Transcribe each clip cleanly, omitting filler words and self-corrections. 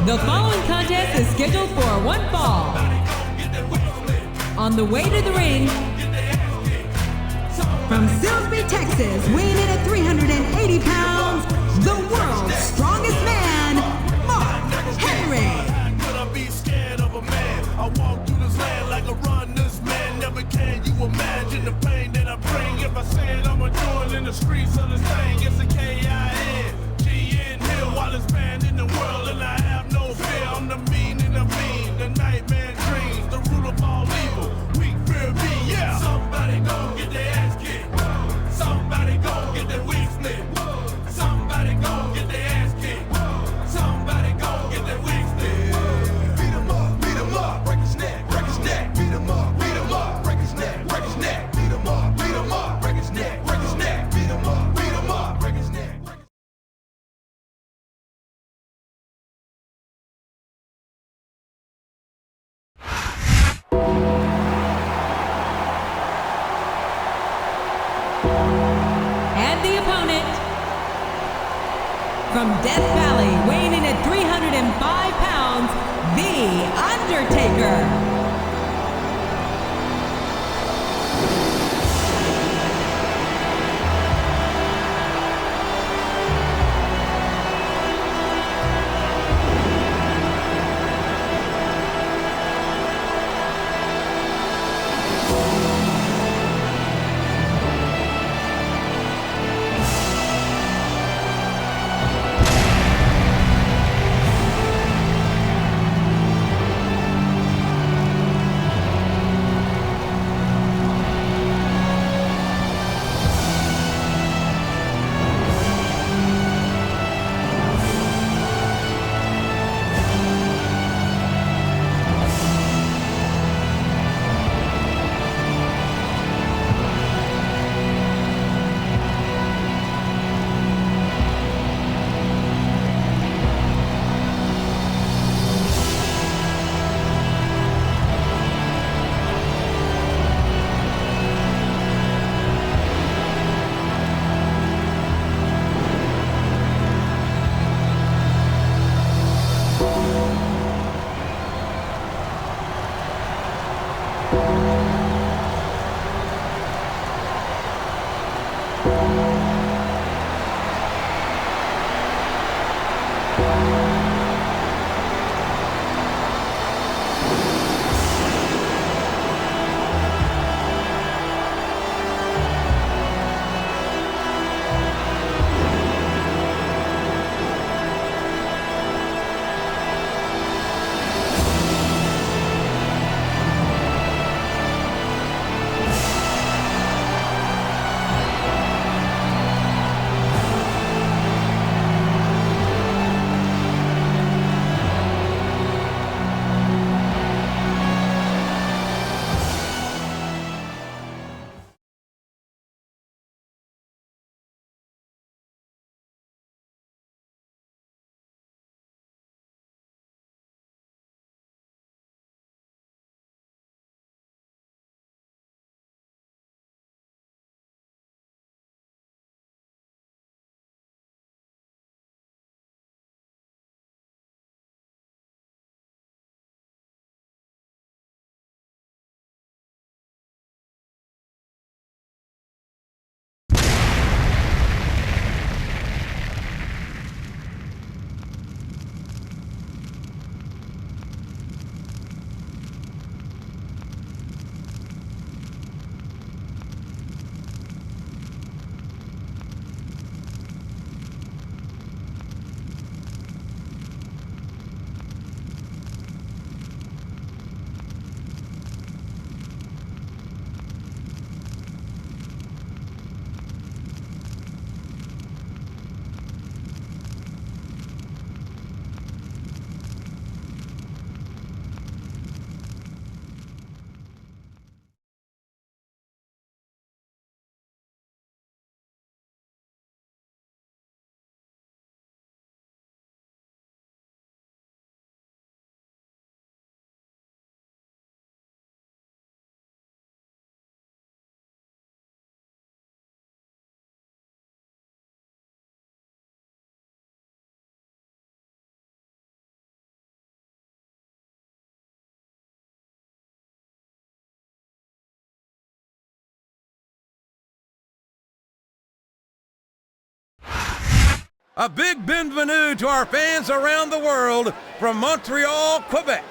The following contest is scheduled for one fall. On the way to the ring, from Silsbee, Texas, weighing in at 380 pounds, the world's strongest man, Mark Henry. Could I be scared of a man? I walk through this land like a runner's man. Never can you imagine the pain that I bring. If I said I'm a joint in the streets of this thing, it's a K-I-N, G-N Hill, while it's banned in the world, and I have no fear. I'm the mean and the mean, the nightmare dreams, the rule of all evil. Weak fear me, yeah. Somebody gon' get their ass kicked. Somebody gon' get their wig split. Somebody gon' get their ass kicked. Somebody gon' get their wig split. Beat 'em up, break his neck, beat 'em up, break his neck, beat 'em up, break his neck, beat 'em up, break his neck. And the opponent, from Death Valley, weighing in at 305 pounds, The Undertaker. A big bienvenue to our fans around the world from Montreal, Quebec.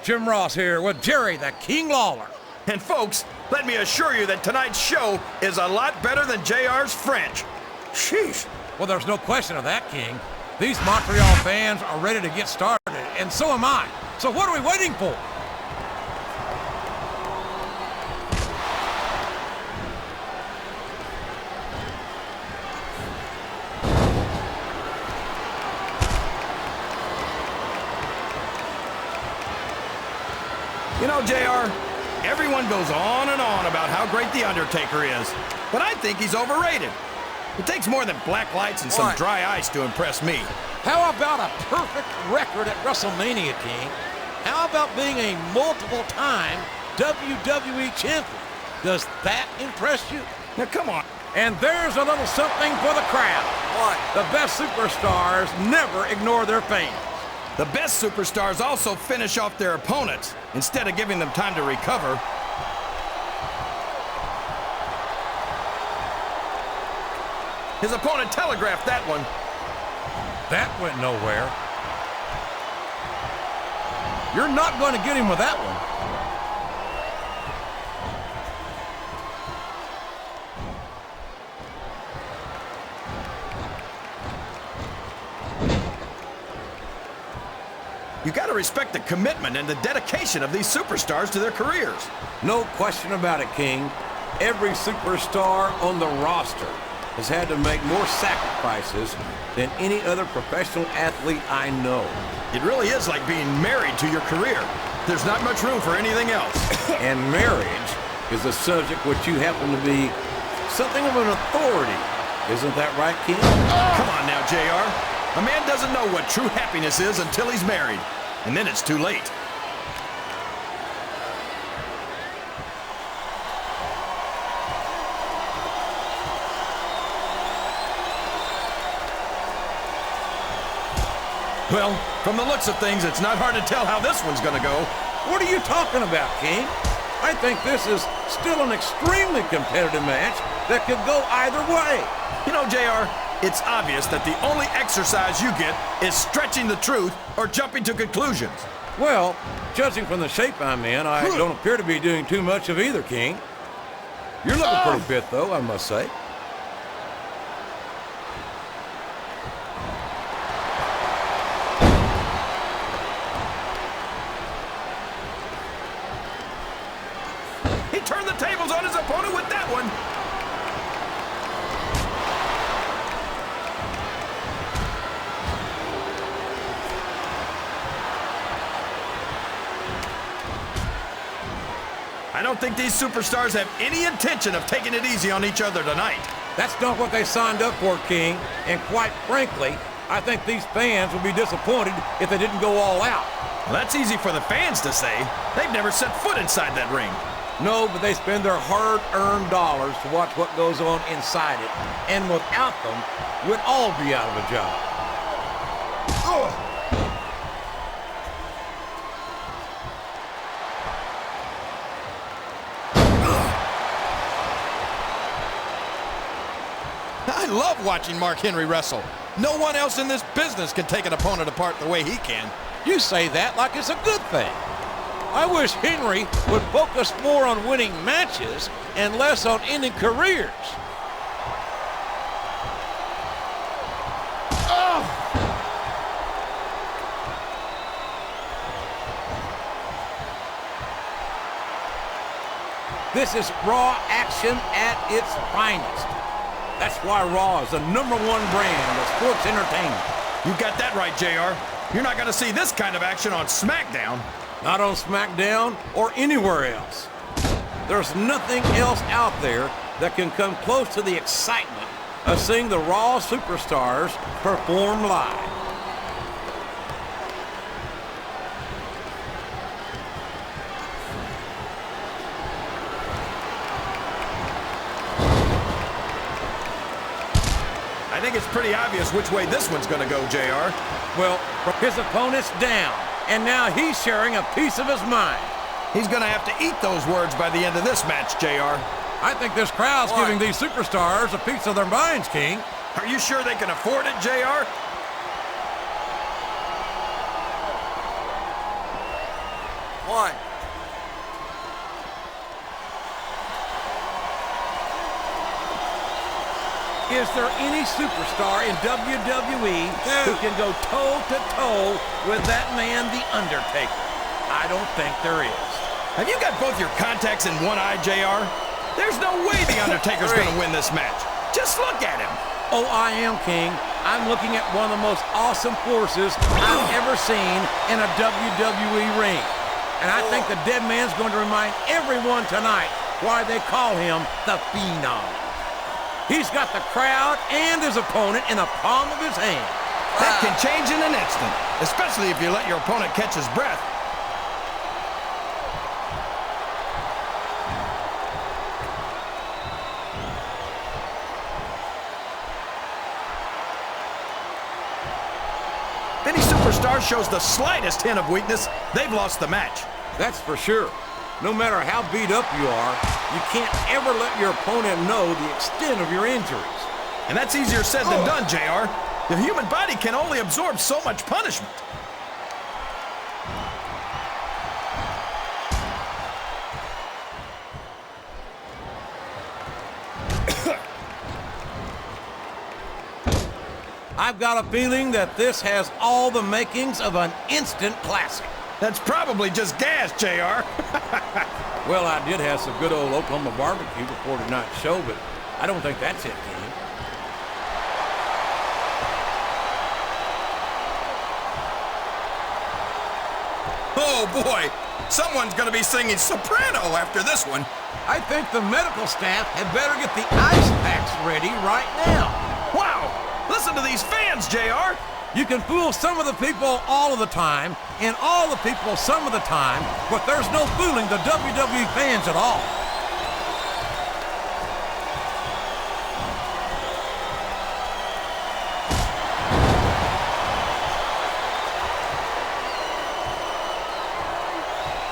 Jim Ross here with Jerry the King Lawler. And folks, let me assure you that tonight's show is a lot better than JR's French. Sheesh. Well, there's no question of that, King. These Montreal fans are ready to get started, and so am I. So what are we waiting for? You know, JR, everyone goes on and on about how great The Undertaker is, but I think he's overrated. It takes more than black lights and some dry ice to impress me. How about a perfect record at WrestleMania, King? How about being a multiple-time WWE champion? Does that impress you? Now, come on. And there's a little something for the crowd. What? The best superstars never ignore their fans. The best superstars also finish off their opponents instead of giving them time to recover. His opponent telegraphed that one. That went nowhere. You're not going to get him with that one. You got to respect the commitment and the dedication of these superstars to their careers. No question about it, King. Every superstar on the roster has had to make more sacrifices than any other professional athlete I know. It really is like being married to your career. There's not much room for anything else. And marriage is a subject which you happen to be something of an authority. Isn't that right, King? Come on now, JR. A man doesn't know what true happiness is until he's married. And then it's too late. Well, from the looks of things, it's not hard to tell how this one's gonna go. What are you talking about, King? I think this is still an extremely competitive match that could go either way. You know, JR, it's obvious that the only exercise you get is stretching the truth or jumping to conclusions. Well, judging from the shape I'm in, I don't appear to be doing too much of either, King. You're looking pretty fit, though, I must say. He turned the tables on his opponent with that one. I don't think these superstars have any intention of taking it easy on each other tonight. That's not what they signed up for, King. And quite frankly, I think these fans would be disappointed if they didn't go all out. Well, that's easy for the fans to say. They've never set foot inside that ring. No, but they spend their hard-earned dollars to watch what goes on inside it. And without them, we'd all be out of a job. Ugh. I love watching Mark Henry wrestle. No one else in this business can take an opponent apart the way he can. You say that like it's a good thing. I wish Henry would focus more on winning matches and less on ending careers. Oh! This is Raw action at its finest. That's why Raw is the #1 brand of sports entertainment. You got that right, JR. You're not going to see this kind of action on Smackdown. Not on Smackdown or anywhere else. There's nothing else out there that can come close to the excitement of seeing the Raw superstars perform live. I think it's pretty obvious which way this one's going to go, JR. Well, his opponent's down, and now he's sharing a piece of his mind. He's going to have to eat those words by the end of this match, JR. I think this crowd's giving these superstars a piece of their minds, King. Are you sure they can afford it, JR? One. Is there any superstar in WWE who can go toe-to-toe with that man, The Undertaker? I don't think there is. Have you got both your contacts in one eye, JR? There's no way The Undertaker's going to win this match. Just look at him. Oh, I am, King. I'm looking at one of the most awesome forces I've ever seen in a WWE ring. And I think the dead man's going to remind everyone tonight why they call him the Phenom. He's got the crowd and his opponent in the palm of his hand. That can change in an instant, especially if you let your opponent catch his breath. If any superstar shows the slightest hint of weakness, they've lost the match. That's for sure. No matter how beat up you are, you can't ever let your opponent know the extent of your injuries. And that's easier said than done, JR. The human body can only absorb so much punishment. I've got a feeling that this has all the makings of an instant classic. That's probably just gas, JR. Well, I did have some good old Oklahoma barbecue before tonight's show, but I don't think that's it, King. Oh, boy. Someone's going to be singing soprano after this one. I think the medical staff had better get the ice packs ready right now. Wow! Listen to these fans, JR. You can fool some of the people all of the time, and all the people some of the time, but there's no fooling the WWE fans at all.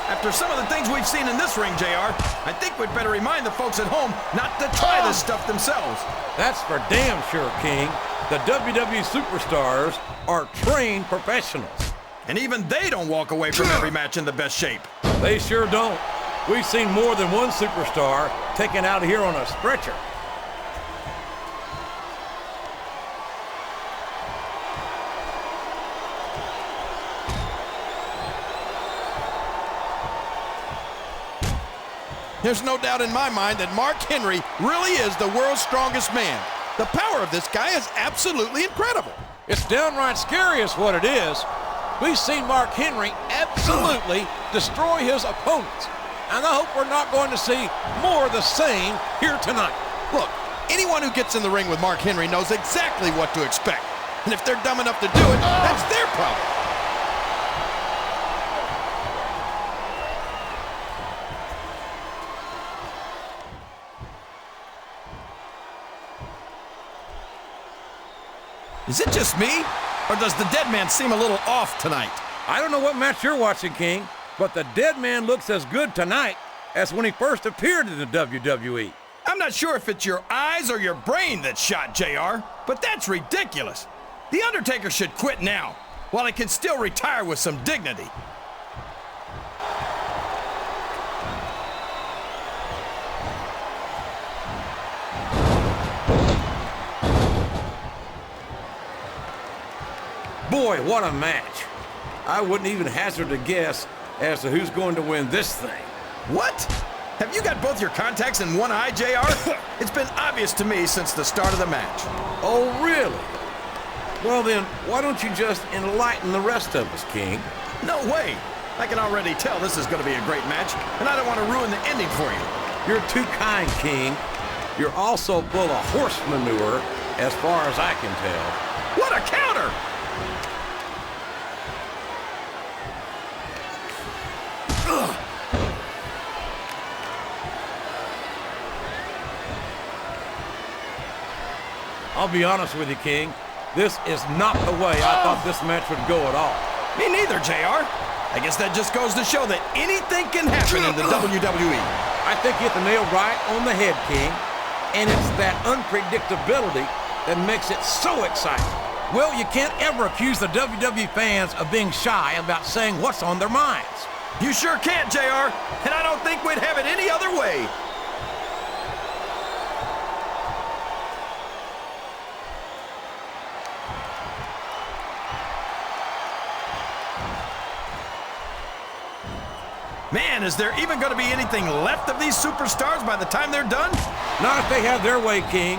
After some of the things we've seen in this ring, JR, I think we'd better remind the folks at home not to try this stuff themselves. That's for damn sure, King. The WWE superstars are trained professionals. And even they don't walk away from every match in the best shape. They sure don't. We've seen more than one superstar taken out of here on a stretcher. There's no doubt in my mind that Mark Henry really is the world's strongest man. The power of this guy is absolutely incredible. It's downright scary is what it is. We've seen Mark Henry absolutely destroy his opponents. And I hope we're not going to see more of the same here tonight. Look, anyone who gets in the ring with Mark Henry knows exactly what to expect. And if they're dumb enough to do it, that's their problem. Is it just me? Or does the dead man seem a little off tonight? I don't know what match you're watching, King, but the dead man looks as good tonight as when he first appeared in the WWE. I'm not sure if it's your eyes or your brain that's shot, JR, but that's ridiculous. The Undertaker should quit now, while he can still retire with some dignity. Boy, what a match. I wouldn't even hazard a guess as to who's going to win this thing. What? Have you got both your contacts in one eye, JR? It's been obvious to me since the start of the match. Oh, really? Well then, why don't you just enlighten the rest of us, King? No way. I can already tell this is going to be a great match, and I don't want to ruin the ending for you. You're too kind, King. You're also full of horse manure, as far as I can tell. What a counter! I'll be honest with you, King. This is not the way I thought this match would go at all. Me neither, JR. I guess that just goes to show that anything can happen in the WWE. I think you hit the nail right on the head, King. And it's that unpredictability that makes it so exciting. Well, you can't ever accuse the WWE fans of being shy about saying what's on their minds. You sure can't, JR, and I don't think we'd have it any other way. Man, is there even going to be anything left of these superstars by the time they're done? Not if they have their way, King.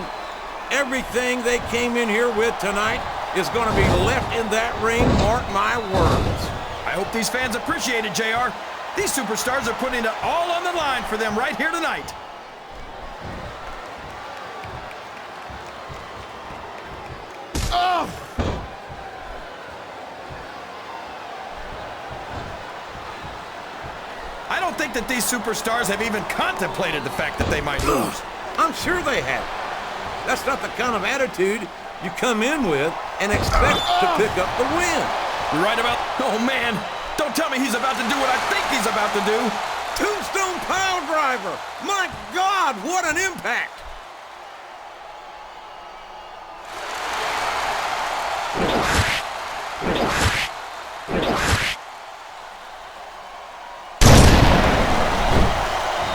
Everything they came in here with tonight is going to be left in that ring, mark my words. I hope these fans appreciate it, JR. These superstars are putting it all on the line for them right here tonight. Oh! I don't think that these superstars have even contemplated the fact that they might lose. I'm sure they have. That's not the kind of attitude you come in with and expect to pick up the win. You're right about... Oh, man. Don't tell me he's about to do what I think he's about to do. Tombstone pile driver. My God, what an impact.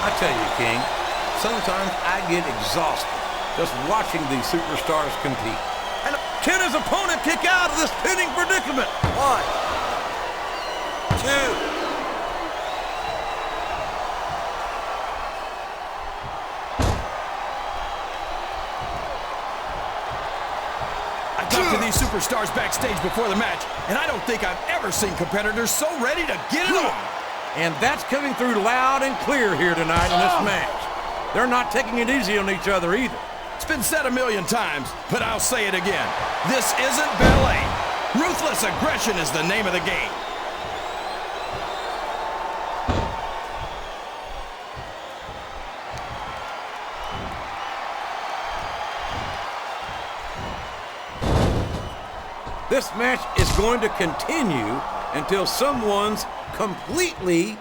I tell you, King, sometimes I get exhausted just watching these superstars compete. And can his opponent kick out of this pinning predicament? 1, 2. I talked to these superstars backstage before the match, and I don't think I've ever seen competitors so ready to get it on. And that's coming through loud and clear here tonight in this match. They're not taking it easy on each other either. It's been said a million times, but I'll say it again. This isn't ballet. Ruthless aggression is the name of the game. This match is going to continue until someone's completely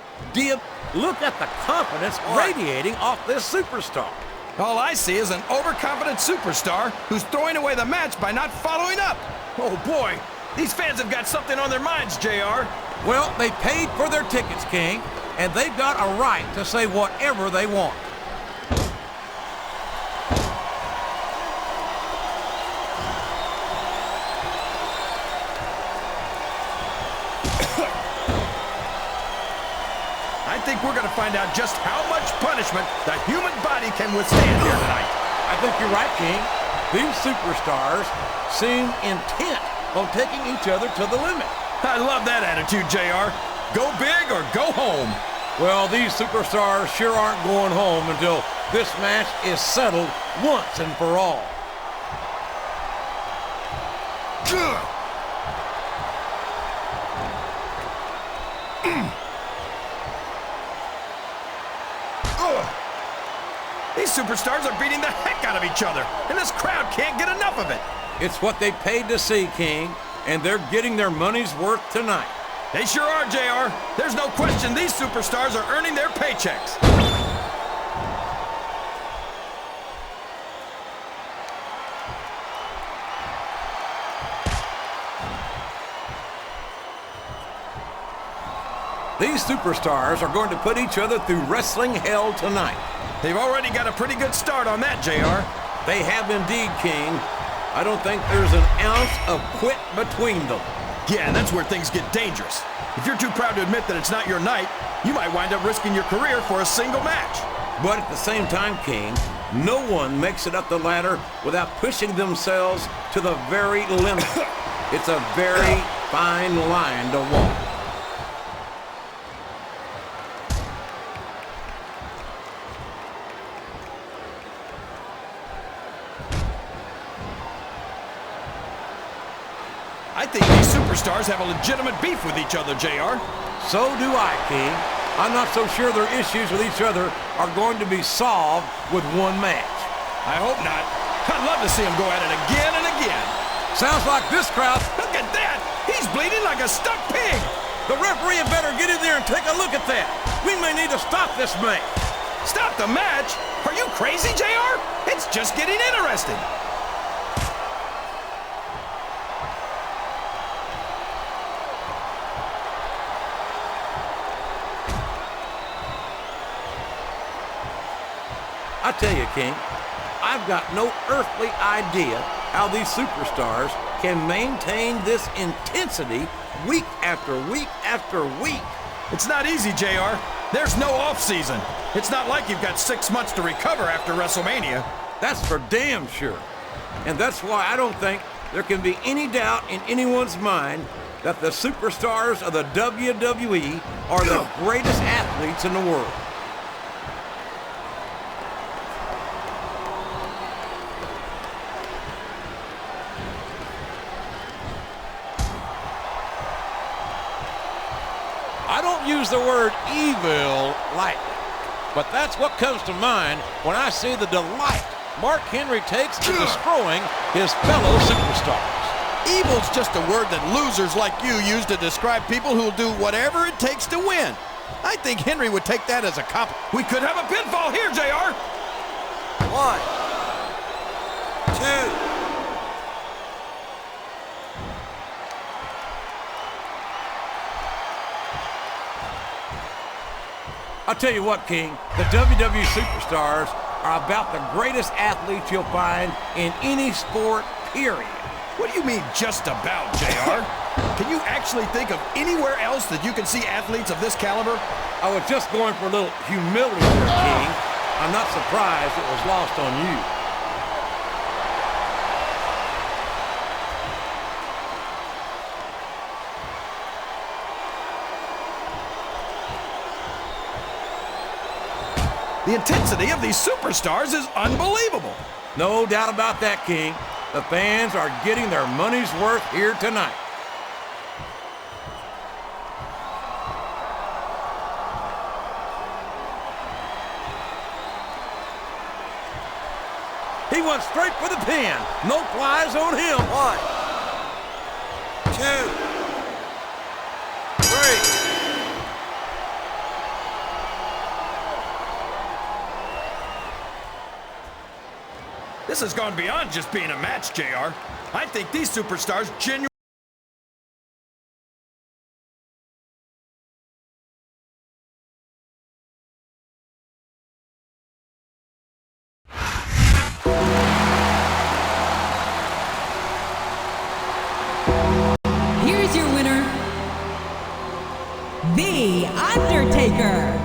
Look at the confidence radiating off this superstar. All I see is an overconfident superstar who's throwing away the match by not following up. Oh boy, these fans have got something on their minds, JR. Well, they paid for their tickets, King, and they've got a right to say whatever they want. I think we're going to find out just how much punishment the human body can withstand here tonight. I think you're right, King. These superstars seem intent on taking each other to the limit. I love that attitude, JR. Go big or go home. Well, these superstars sure aren't going home until this match is settled once and for all. These superstars are beating the heck out of each other, and this crowd can't get enough of it. It's what they paid to see, King, and they're getting their money's worth tonight. They sure are, JR. There's no question these superstars are earning their paychecks. These superstars are going to put each other through wrestling hell tonight. They've already got a pretty good start on that, JR. They have indeed, King. I don't think there's an ounce of quit between them. Yeah, and that's where things get dangerous. If you're too proud to admit that it's not your night, you might wind up risking your career for a single match. But at the same time, King, no one makes it up the ladder without pushing themselves to the very limit. It's a very fine line to walk. I think these superstars have a legitimate beef with each other, JR. So do I, King. I'm not so sure their issues with each other are going to be solved with one match. I hope not. I'd love to see them go at it again and again. Sounds like this crowd. Look at that! He's bleeding like a stuck pig! The referee had better get in there and take a look at that. We may need to stop this match. Stop the match? Are you crazy, JR? It's just getting interesting. I tell you, King, I've got no earthly idea how these superstars can maintain this intensity week after week after week. It's not easy, JR. There's no off-season. It's not like you've got 6 months to recover after WrestleMania. That's for damn sure. And that's why I don't think there can be any doubt in anyone's mind that the superstars of the WWE are the greatest athletes in the world. I don't use the word evil lightly, but that's what comes to mind when I see the delight Mark Henry takes in destroying his fellow superstars. Evil's just a word that losers like you use to describe people who'll do whatever it takes to win. I think Henry would take that as a compliment. We could have a pinfall here, JR. 1, 2. I'll tell you what, King, the WWE superstars are about the greatest athletes you'll find in any sport, period. What do you mean, just about, JR? Can you actually think of anywhere else that you can see athletes of this caliber? I was just going for a little humility there, King. I'm not surprised it was lost on you. The intensity of these superstars is unbelievable. No doubt about that, King. The fans are getting their money's worth here tonight. He went straight for the pin. No flies on him. 1, 2, 3. This has gone beyond just being a match, JR. I think these superstars genuinely... Here's your winner, The Undertaker.